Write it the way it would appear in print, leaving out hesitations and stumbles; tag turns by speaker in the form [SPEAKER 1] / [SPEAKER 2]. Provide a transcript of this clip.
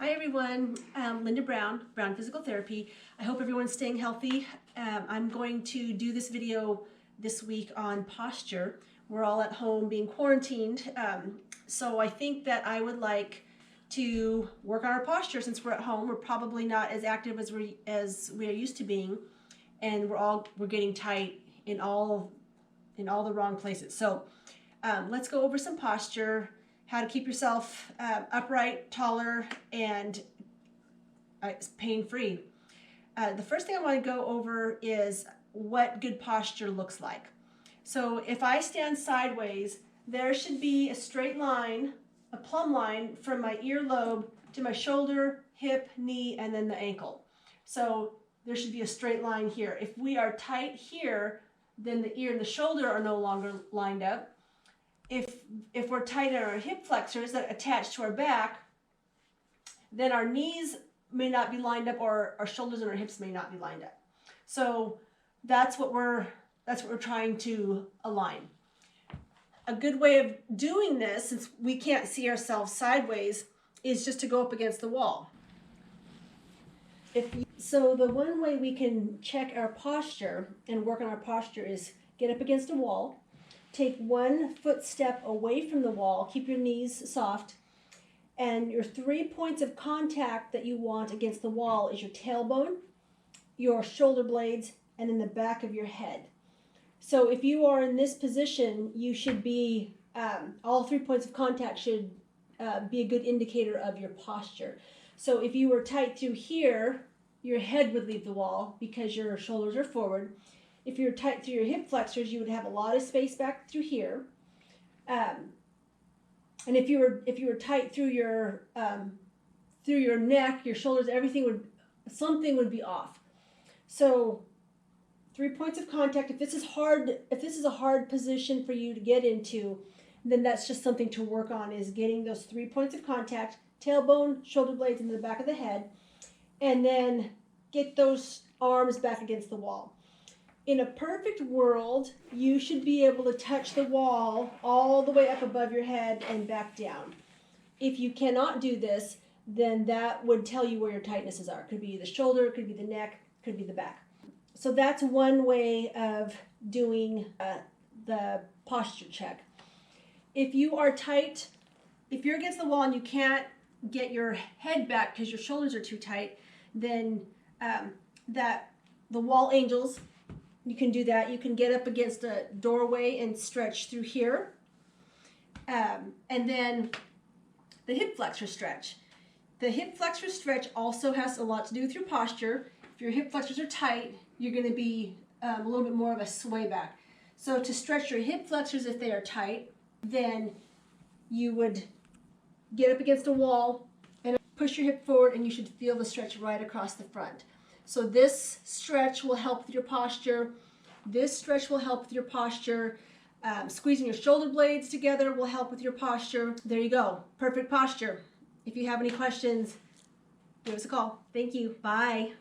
[SPEAKER 1] Hi everyone, Linda Brown, Brown Physical Therapy. I hope everyone's staying healthy. I'm going to do this video this week on posture. We're all at home being quarantined, so I think that I would like to work on our posture since we're at home. We're probably not as active as we are used to being, and we're getting tight in all the wrong places. So let's go over some posture, how to keep yourself upright, taller, and pain-free. The first thing I want to go over is what good posture looks like. So if I stand sideways, there should be a straight line, a plumb line from my earlobe to my shoulder, hip, knee, and then the ankle. So there should be a straight line here. If we are tight here, then the ear and the shoulder are no longer lined up. If we're tight in our hip flexors that attach to our back, then our knees may not be lined up, or our shoulders and our hips may not be lined up. So that's what we're trying to align. A good way of doing this, since we can't see ourselves sideways, is just to go up against the wall. So the one way we can check our posture and work on our posture is get up against a wall. Take 1 foot step away from the wall, keep your knees soft, and your 3 points of contact that you want against the wall is your tailbone, your shoulder blades, and in the back of your head. So if you are in this position, you should be, all 3 points of contact should be a good indicator of your posture. So if you were tight through here, your head would leave the wall because your shoulders are forward. If you're tight through your hip flexors, you would have a lot of space back through here. And if you were tight through your neck, your shoulders, something would be off. So 3 points of contact. If this is a hard position for you to get into, then that's just something to work on, is getting those 3 points of contact, tailbone, shoulder blades, into the back of the head, and then get those arms back against the wall. In a perfect world, you should be able to touch the wall all the way up above your head and back down. If you cannot do this, then that would tell you where your tightnesses are. It could be the shoulder, it could be the neck, it could be the back. So that's one way of doing the posture check. If you are tight, if you're against the wall and you can't get your head back because your shoulders are too tight, then the wall angels, you can do that. You can get up against a doorway and stretch through here. And then the hip flexor stretch. The hip flexor stretch also has a lot to do with your posture. If your hip flexors are tight, you're going to be a little bit more of a sway back. So to stretch your hip flexors if they are tight, then you would get up against a wall and push your hip forward, and you should feel the stretch right across the front. So this stretch will help with your posture. This stretch will help with your posture. Squeezing your shoulder blades together will help with your posture. There you go. Perfect posture. If you have any questions, give us a call. Thank you. Bye.